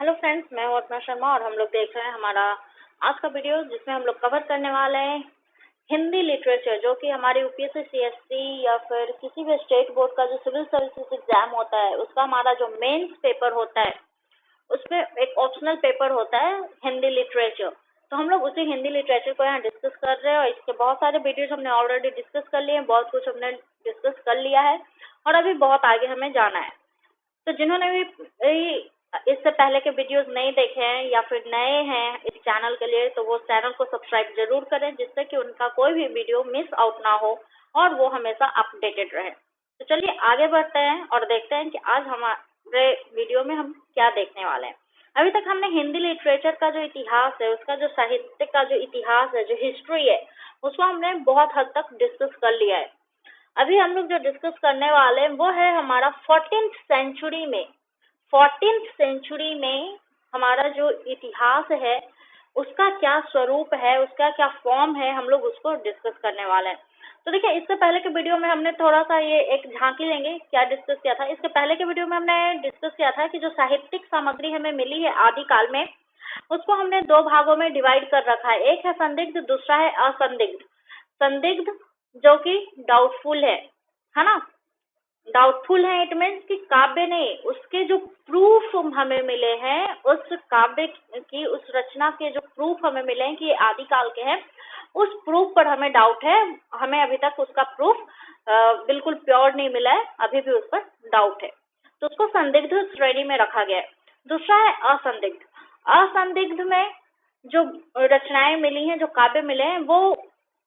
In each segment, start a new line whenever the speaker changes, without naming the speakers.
Hello friends, मैं हूं अर्चना शर्मा और हम लोग देख रहे हैं हमारा आज का वीडियो जिसमें हम लोग कवर करने वाले हैं हिंदी लिटरेचर, जो कि हमारे यूपीएससी सीएससी या फिर किसी भी स्टेट बोर्ड का जो सिविल सर्विसेज एग्जाम होता है उसका हमारा जो मेंस पेपर होता है उसमें एक ऑप्शनल पेपर होता है हिंदी लिटरेचर। तो हम लोग उसी हिंदी लिटरेचर को यहाँ डिस्कस कर रहे हैं और इसके बहुत सारे वीडियोज हमने ऑलरेडी डिस्कस कर लिए हैं, बहुत कुछ हमने डिस्कस कर लिया है और अभी बहुत आगे हमें जाना है। तो जिन्होंने भी इससे पहले के वीडियोस नहीं देखे हैं या फिर नए हैं इस चैनल के लिए, तो वो चैनल को सब्सक्राइब जरूर करें जिससे कि उनका कोई भी वीडियो मिस आउट ना हो और वो हमेशा अपडेटेड रहे। तो चलिए आगे बढ़ते हैं और देखते हैं कि आज हमारे वीडियो में हम क्या देखने वाले हैं। अभी तक हमने हिंदी लिटरेचर का जो इतिहास है, उसका जो साहित्य का जो इतिहास है, जो हिस्ट्री है, उसको हमने बहुत हद तक डिस्कस कर लिया है। अभी हम लोग जो डिस्कस करने वाले हैं वो है हमारा 14th सेंचुरी में हमारा जो इतिहास है उसका क्या स्वरूप है, उसका क्या फॉर्म है, हम लोग उसको डिस्कस करने वाले हैं। तो देखिए, इससे पहले के वीडियो में हमने थोड़ा सा ये एक झांकी लेंगे क्या डिस्कस किया था। इसके पहले के वीडियो में हमने डिस्कस किया था कि जो साहित्यिक सामग्री हमें मिली है आदिकाल में, उसको हमने दो भागों में डिवाइड कर रखा है। एक है संदिग्ध, दूसरा है असंदिग्ध। संदिग्ध जो कि डाउटफुल है ना। डाउटफुल है इट मीन्स कि काव्य नहीं, उसके जो प्रूफ हमें मिले हैं, उस काव्य की उस रचना के जो प्रूफ हमें मिले हैं कि ये आदिकाल के हैं, उस प्रूफ पर हमें डाउट है। हमें अभी तक उसका प्रूफ बिल्कुल प्योर नहीं मिला है, अभी भी उस पर डाउट है, तो उसको संदिग्ध श्रेणी में रखा गया है। दूसरा है असंदिग्ध। असंदिग्ध में जो रचनाएं मिली हैं, जो काव्य मिले हैं, वो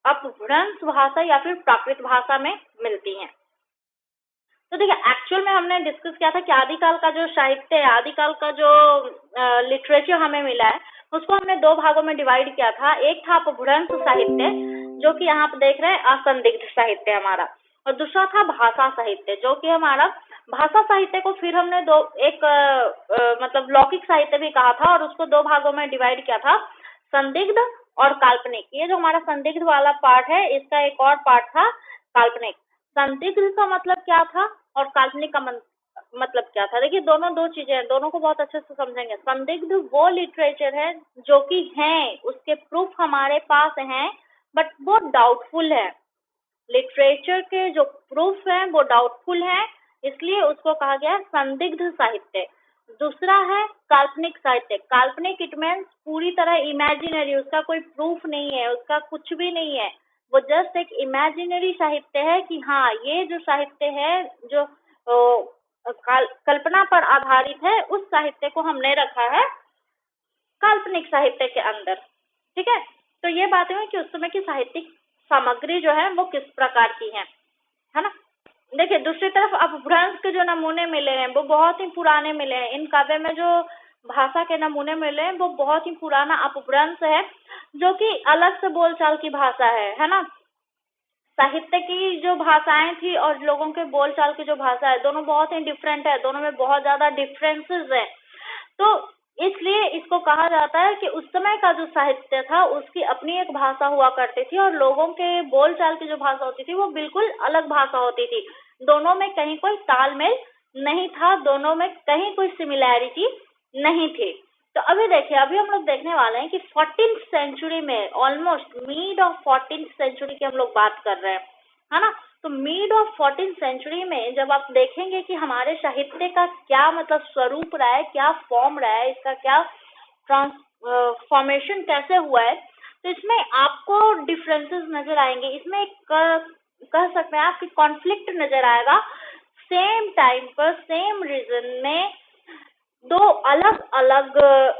अपभ्रंश भाषा या फिर प्राकृत भाषा में मिलती हैं। तो देखिए, एक्चुअल में हमने डिस्कस किया था कि आदिकाल का जो साहित्य है, आदिकाल का जो लिटरेचर हमें मिला है, उसको हमने दो भागों में डिवाइड किया था। एक था अपभ्रंश साहित्य, जो कि यहाँ पे देख रहे हैं असंदिग्ध साहित्य हमारा, और दूसरा था भाषा साहित्य, जो कि हमारा भाषा साहित्य को फिर हमने मतलब लौकिक साहित्य भी कहा था और उसको दो भागों में डिवाइड किया था, संदिग्ध और काल्पनिक। ये जो हमारा संदिग्ध वाला पार्ट है, इसका एक और पार्ट था काल्पनिक। संदिग्ध का मतलब क्या था और काल्पनिक का मतलब क्या था। देखिए, दोनों दो चीजें हैं, दोनों को बहुत अच्छे से समझेंगे। संदिग्ध वो लिटरेचर है जो कि है, उसके प्रूफ हमारे पास हैं, बट वो डाउटफुल है। लिटरेचर के जो प्रूफ हैं वो डाउटफुल हैं, इसलिए उसको कहा गया संदिग्ध साहित्य। दूसरा है काल्पनिक साहित्य। काल्पनिक इट मीन्स पूरी तरह इमेजिनरी, उसका कोई प्रूफ नहीं है, उसका कुछ भी नहीं है, वो जस्ट एक इमेजिनरी साहित्य है कि हाँ, ये जो साहित्य है जो कल्पना पर आधारित है, उस साहित्य को हमने रखा है काल्पनिक साहित्य के अंदर। ठीक है, तो ये बातें हैं कि उस समय की साहित्यिक सामग्री जो है वो किस प्रकार की है ना। देखिए, दूसरी तरफ अपभ्रंश के जो नमूने मिले हैं वो बहुत ही पुराने मिले हैं। इन काव्य में जो भाषा के नमूने मिले हैं वो बहुत ही पुराना अपभ्रंश है, जो कि अलग से बोलचाल की भाषा है ना। साहित्य की जो भाषाएं थी और लोगों के बोलचाल की जो भाषा है, दोनों बहुत ही डिफरेंट है, दोनों में बहुत ज्यादा डिफरेंसेस है। तो इसलिए इसको कहा जाता है कि उस समय का जो साहित्य था उसकी अपनी एक भाषा हुआ करती थी और लोगों के बोलचाल की जो भाषा होती थी वो बिल्कुल अलग भाषा होती थी। दोनों में कहीं कोई तालमेल नहीं था, दोनों में कहीं कोई सिमिलैरिटी नहीं थी। तो अभी देखिए, अभी हम लोग देखने वाले हैं कि 14th सेंचुरी में, almost mid of 14th century की हम लोग बात कर रहे हैं, है ना। तो मिड ऑफ 14th सेंचुरी में जब आप देखेंगे कि हमारे साहित्य का क्या मतलब स्वरूप रहा है, क्या फॉर्म रहा है, इसका क्या ट्रांसफॉर्मेशन कैसे हुआ है, तो इसमें आपको डिफरेंसेस नजर आएंगे। इसमें कह सकते हैं आपकी कॉन्फ्लिक्ट नजर आएगा। सेम टाइम पर सेम रीजन में दो अलग अलग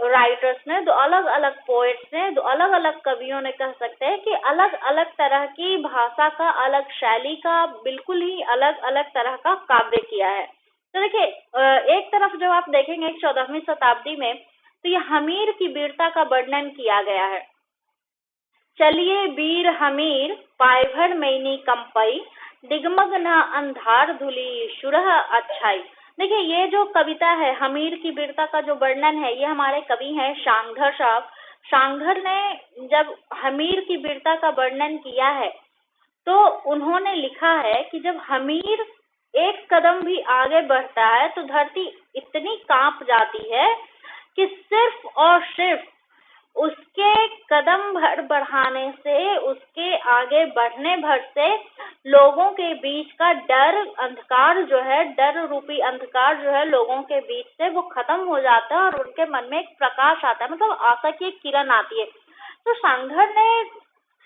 राइटर्स ने, दो अलग अलग पोएट्स ने, दो अलग अलग कवियों ने, कह सकते हैं कि अलग अलग तरह की भाषा का, अलग शैली का, बिल्कुल ही अलग अलग तरह का काव्य किया है। तो देखिए, एक तरफ जब आप देखेंगे 14वीं शताब्दी में, तो ये हमीर की वीरता का वर्णन किया गया है। चलिए वीर हमीर पायभर मैनी कंपई, दिगमग न अंधार धुली सुरह अच्छाई। देखिए, ये जो कविता है हमीर की वीरता का जो वर्णन है, ये हमारे कवि हैं शांघर साहब। शांघर ने जब हमीर की वीरता का वर्णन किया है तो उन्होंने लिखा है कि जब हमीर एक कदम भी आगे बढ़ता है तो धरती इतनी कांप जाती है कि सिर्फ और सिर्फ उसके कदम भर बढ़ाने से, उसके आगे बढ़ने भर से लोगों के बीच का डर अंधकार जो है, डर रूपी अंधकार जो है लोगों के बीच से वो खत्म हो जाता है और उनके मन में एक प्रकाश आता है, मतलब आशा की एक किरण आती है। तो सांघर ने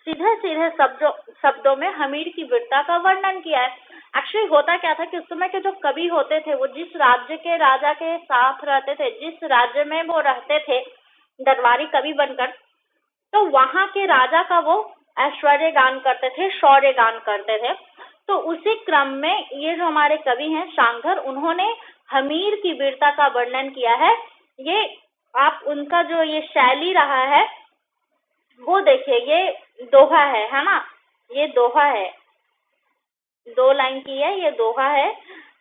सीधे सीधे शब्दों में हमीर की वीरता का वर्णन किया है। एक्चुअली होता क्या था कि उस समय के जो कवि होते थे वो जिस राज्य के राजा के साथ रहते थे, जिस राज्य में वो रहते थे दरबारी कवि बनकर, तो वहां के राजा का वो ऐश्वर्य गान करते थे, शौर्य गान करते थे। तो उसी क्रम में ये जो हमारे कवि हैं सांघर, उन्होंने हमीर की वीरता का वर्णन किया है। ये आप उनका जो ये शैली रहा है वो देखिए, ये दोहा है ना, ये दोहा है, 2 लाइन की है, ये दोहा है।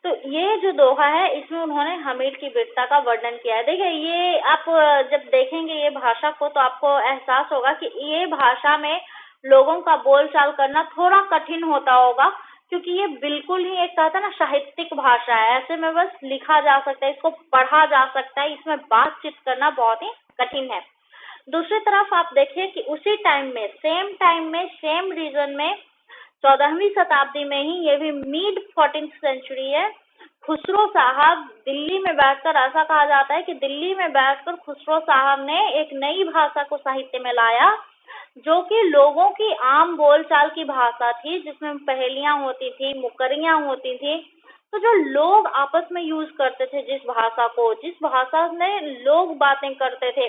तो ये जो दोहा है इसमें उन्होंने हमीर की वीरता का वर्णन किया है। देखिए ये आप जब देखेंगे ये भाषा को तो आपको एहसास होगा कि ये भाषा में लोगों का बोलचाल करना थोड़ा कठिन होता होगा, क्योंकि ये बिल्कुल ही एक कहता है ना साहित्यिक भाषा है, ऐसे में बस लिखा जा सकता है, इसको पढ़ा जा सकता है, इसमें बातचीत करना बहुत ही कठिन है। दूसरी तरफ आप देखिए कि उसी टाइम में सेम रीजन में 14वीं शताब्दी में ही, ये भी मिड 14th सेंचुरी है, खुसरो साहब दिल्ली में बैठकर, ऐसा कहा जाता है कि दिल्ली में बैठकर खुसरो साहब ने एक नई भाषा को साहित्य में लाया, जो कि लोगों की आम बोलचाल की भाषा थी, जिसमें पहेलियां होती थी, मुकरियां होती थी। तो जो लोग आपस में यूज करते थे, जिस भाषा में लोग बातें करते थे,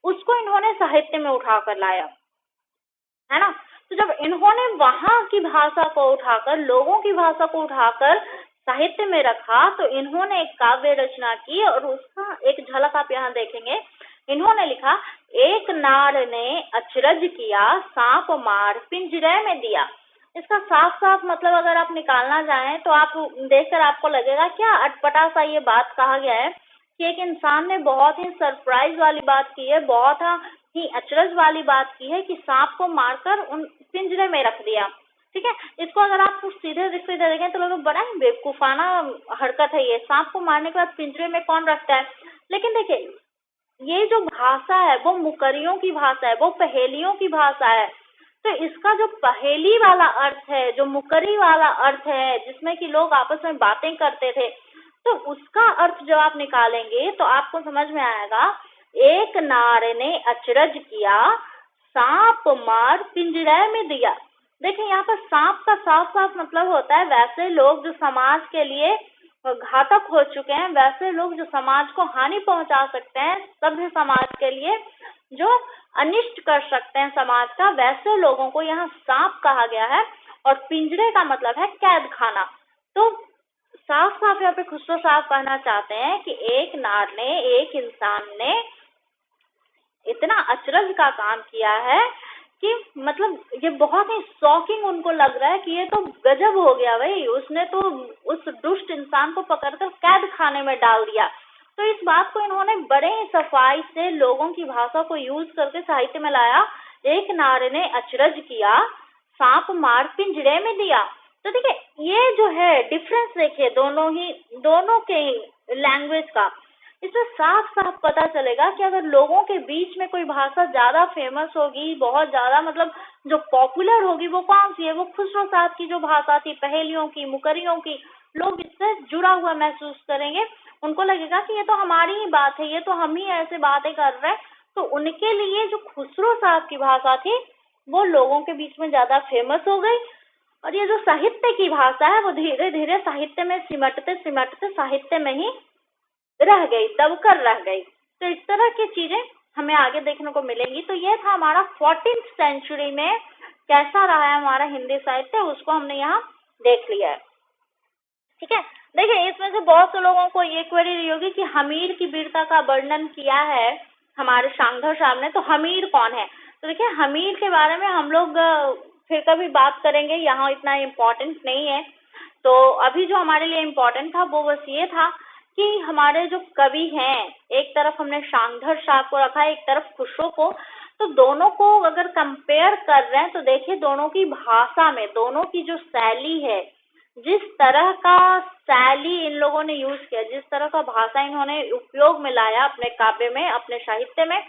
उसको इन्होंने साहित्य में उठाकर लाया, है ना। तो जब इन्होंने वहां की भाषा को उठाकर, लोगों की भाषा को उठाकर साहित्य में रखा, तो इन्होंने एक काव्य रचना की और उसका एक झलक आप यहाँ देखेंगे। इन्होंने लिखा, एक नार ने अचरज किया, सांप मार पिंजरे में दिया। इसका साफ साफ मतलब अगर आप निकालना चाहें तो आप देखकर आपको लगेगा क्या अटपटा सा ये बात कहा गया है कि एक इंसान ने बहुत ही सरप्राइज वाली बात की है, बहुत ही अचरज वाली बात की है कि सांप को मारकर उन पिंजरे में रख दिया। ठीक है, इसको अगर आप सीधे देखें तो लोग बड़ा ही बेवकूफाना हरकत है ये, सांप को मारने के बाद पिंजरे में कौन रखता है। लेकिन देखिए ये जो भाषा है वो मुकरियों की भाषा है, वो पहेलियों की भाषा है। तो इसका जो पहेली वाला अर्थ है, जो मुकरी वाला अर्थ है, जिसमें कि लोग आपस में बातें करते थे, तो उसका अर्थ जब आप निकालेंगे तो आपको समझ में आएगा, एक नार ने अचरज किया, सांप मार पिंजरे में दिया। देखिए यहाँ पर सांप का साफ साफ मतलब होता है वैसे लोग जो समाज के लिए घातक हो चुके हैं, वैसे लोग जो समाज को हानि पहुंचा सकते हैं, सभ्य समाज के लिए जो अनिष्ट कर सकते हैं समाज का, वैसे लोगों को यहाँ सांप कहा गया है। और पिंजरे का मतलब है कैद खाना। तो साफ साफ यहाँ पे खुसरो साहब कहना चाहते हैं कि एक नार ने, एक इंसान ने इतना अचरज का काम किया है कि मतलब ये बहुत ही शॉकिंग उनको लग रहा है कि ये तो गजब हो गया भाई, उसने तो उस दुष्ट इंसान को पकड़कर कैद खाने में डाल दिया। तो इस बात को इन्होंने बड़े ही सफाई से लोगों की भाषा को यूज करके साहित्य में लाया। एक नार ने अचरज किया, सांप मार पिंजरे में दिया। तो देखिए ये जो है डिफरेंस देखिए दोनों के लैंग्वेज का, इससे साफ साफ पता चलेगा कि अगर लोगों के बीच में कोई भाषा ज्यादा फेमस होगी, बहुत ज्यादा मतलब जो पॉपुलर होगी, वो कौन सी है, वो खुसरो साहब की जो भाषा थी, पहेलियों की, मुकरियों की। लोग इससे जुड़ा हुआ महसूस करेंगे, उनको लगेगा कि ये तो हमारी ही बात है, ये तो हम ही ऐसे बातें कर रहे हैं। तो उनके लिए जो खुसरो साहब की भाषा थी वो लोगों के बीच में ज्यादा फेमस हो गई। और ये जो साहित्य की भाषा है वो धीरे धीरे साहित्य में सिमटते सिमटते साहित्य में ही रह गई, दबकर रह गई। तो इस तरह की चीजें हमें आगे देखने को मिलेंगी। तो ये था हमारा 14th सेंचुरी में कैसा रहा है हमारा हिंदी साहित्य, उसको हमने यहाँ देख लिया है। ठीक है, देखिए इसमें से बहुत से लोगों को ये क्वेरी रही होगी कि हमीर की वीरता का वर्णन किया है हमारे सांघर साहब ने, तो हमीर कौन है। तो देखिए हमीर के बारे में हम लोग फिर कभी बात करेंगे, यहाँ इतना इम्पोर्टेंट नहीं है। तो अभी जो हमारे लिए इम्पोर्टेंट था वो बस ये था कि हमारे जो कवि हैं, एक तरफ हमने सांघर साहब को रखा, एक तरफ खुसरो को, तो दोनों को अगर कंपेयर कर रहे हैं तो देखिए दोनों की भाषा में, दोनों की जो शैली है, जिस तरह का शैली इन लोगों ने यूज किया, जिस तरह का भाषा इन्होंने उपयोग में लाया अपने काव्य में, अपने साहित्य में,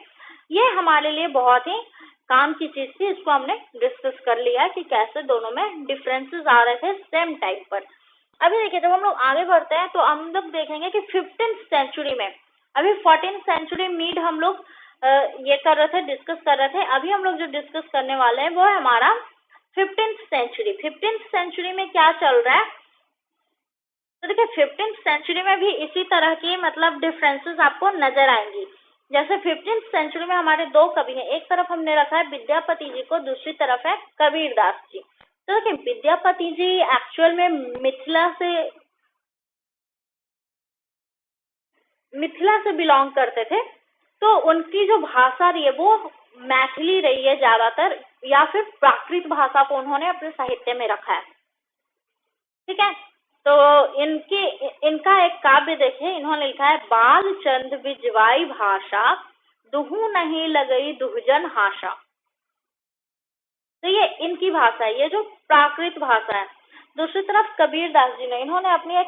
ये हमारे लिए बहुत ही काम की चीज थी। इसको हमने डिस्कस कर लिया कि कैसे दोनों में डिफरेंसेस आ रहे थे सेम टाइप पर। अभी देखिए, जब हम लोग आगे बढ़ते हैं तो हम लोग देखेंगे कि 15th सेंचुरी में, अभी 14th सेंचुरी मीड हम लोग ये कर रहे थे, डिस्कस कर रहे थे। अभी हम लोग जो डिस्कस करने वाले हैं वो है हमारा 15th सेंचुरी। 15th सेंचुरी में क्या चल रहा है, तो देखिए 15th सेंचुरी में भी इसी तरह की मतलब डिफरेंसेस आपको नजर आएंगी। जैसे 15th सेंचुरी में हमारे दो कवि हैं, एक तरफ हमने रखा है विद्यापति जी को, दूसरी तरफ है कबीरदास जी। तो देखिए विद्यापति जी एक्चुअल में मिथिला से बिलोंग करते थे, तो उनकी जो भाषा रही है वो मैथिली रही है ज्यादातर, या फिर प्राकृत भाषा को उन्होंने अपने साहित्य में रखा है। ठीक है, तो इनका एक काव्य देखिए, इन्होंने लिखा है बाल चंद बिजवाई भाषा, दुहू नहीं लगई दुहजन हाशा। तो ये इनकी भाषा है, ये जो प्राकृत भाषा है। दूसरी तरफ कबीरदास जी ने, इन्होंने अपनी एक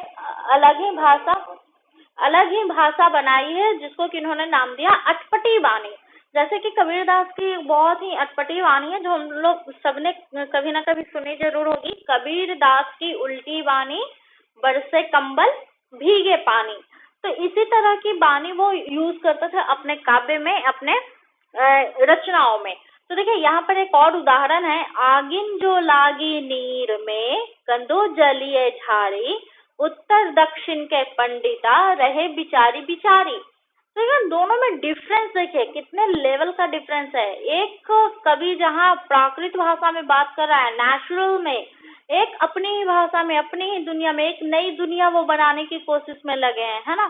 अलग ही भाषा बनाई है, जिसको कि इन्होंने नाम दिया अटपटी वाणी। जैसे कि कबीरदास की बहुत ही अटपटी वाणी है, जो हम लोग सबने कभी ना कभी सुनी जरूर होगी, कबीरदास की उल्टी वाणी, बरसे कंबल भीगे पानी। तो इसी तरह की वाणी वो यूज करते थे अपने काव्य में, अपने रचनाओं में। तो देखिए यहाँ पर एक और उदाहरण है, आगिन जो लागी नीर में, कंदो जलिए झारी, उत्तर दक्षिण के पंडिता रहे बिचारी बिचारी। तो ये दोनों में डिफरेंस देखिए, कितने लेवल का डिफरेंस है। एक कवि जहाँ प्राकृत भाषा में बात कर रहा है, नेचुरल में, एक अपनी ही भाषा में, अपनी ही दुनिया में एक नई दुनिया वो बनाने की कोशिश में लगे हैं, है ना।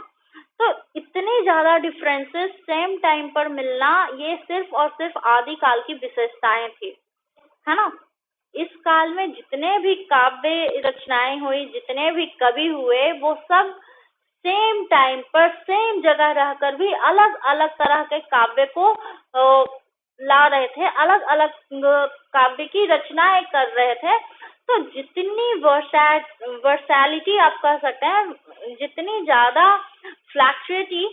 तो इतनी ज्यादा डिफरेंसेस सेम टाइम पर मिलना, ये सिर्फ और सिर्फ आदिकाल की विशेषताएं थी, है ना। इस काल में जितने भी काव्य रचनाएं हुई, जितने भी कवि हुए, वो सब सेम टाइम पर सेम जगह रहकर भी अलग अलग तरह के काव्य को ला रहे थे, अलग अलग काव्य की रचनाएं कर रहे थे। तो जितनी वर्सैलिटी आप कह सकते हैं, जितनी ज्यादा फ्लैक्चुएटी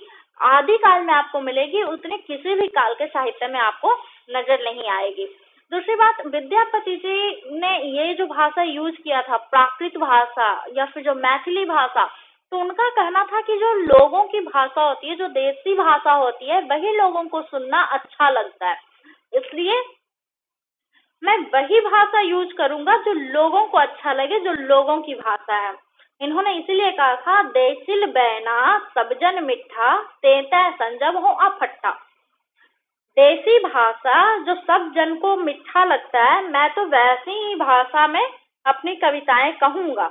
आदिकाल में आपको मिलेगी, उतनी किसी भी काल के साहित्य में आपको नजर नहीं आएगी। दूसरी बात, विद्यापति जी ने ये जो भाषा यूज किया था, प्राकृत भाषा या फिर जो मैथिली भाषा, तो उनका कहना था कि जो लोगों की भाषा होती है, जो देसी भाषा होती है, वही लोगों को सुनना अच्छा लगता है, इसलिए मैं वही भाषा यूज करूंगा जो लोगों को अच्छा लगे, जो लोगों की भाषा है। इन्होंने इसीलिए कहा था, देसिल बैना सबजन मिठा, तेता संजम हो अफट्टा। देसी भाषा जो सब जन को मीठा लगता है, मैं तो वैसी ही भाषा में अपनी कविताएं कहूंगा।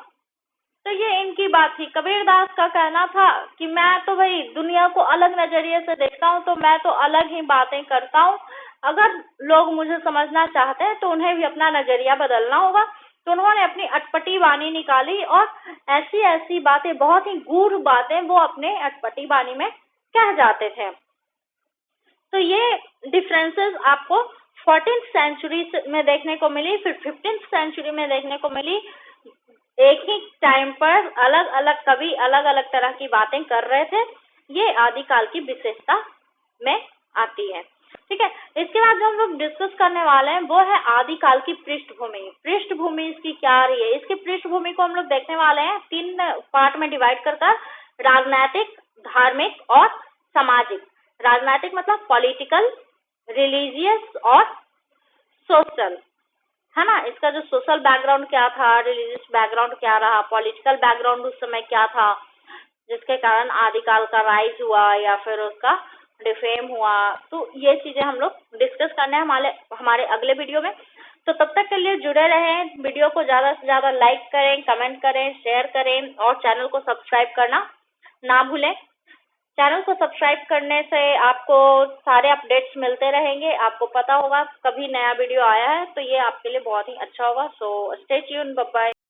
तो ये इनकी बात थी। कबीरदास का कहना था कि मैं तो भाई दुनिया को अलग नजरिए से देखता हूँ, तो मैं तो अलग ही बातें करता हूँ। अगर लोग मुझे समझना चाहते हैं तो उन्हें भी अपना नजरिया बदलना होगा। तो उन्होंने अपनी अटपटी वाणी निकाली और ऐसी ऐसी बातें, बहुत ही गूढ़ बातें वो अपने अटपटी वाणी में कह जाते थे। तो ये डिफरेंसेस आपको 14th सेंचुरी में देखने को मिली, फिर 15th सेंचुरी में देखने को मिली। एक ही टाइम पर अलग अलग कवि अलग अलग तरह की बातें कर रहे थे, ये आदिकाल की विशेषता में आती है। ठीक है, इसके बाद जो हम लोग डिस्कस करने वाले हैं वो है आदिकाल की पृष्ठभूमि। पृष्ठभूमि इसकी क्या रही है, इसकी पृष्ठभूमि को हम लोग देखने वाले हैं 3 पार्ट में डिवाइड कर, राजनैतिक, धार्मिक और सामाजिक। राजनैतिक मतलब पॉलिटिकल, रिलीजियस और सोशल, है ना। इसका जो सोशल बैकग्राउंड क्या था, रिलीजियस बैकग्राउंड क्या रहा, पॉलिटिकल बैकग्राउंड उस समय क्या था, जिसके कारण आदिकाल का राइज हुआ या फिर उसका डिफेम हुआ। तो ये चीजें हम लोग डिस्कस करने हैं हमारे अगले वीडियो में। तो तब तक के लिए जुड़े रहें, वीडियो को ज्यादा से ज्यादा लाइक करें, कमेंट करें, शेयर करें और चैनल को सब्सक्राइब करना ना भूलें। चैनल को सब्सक्राइब करने से आपको सारे अपडेट्स मिलते रहेंगे, आपको पता होगा कभी नया वीडियो आया है, तो ये आपके लिए बहुत ही अच्छा होगा। So stay tuned, bye bye.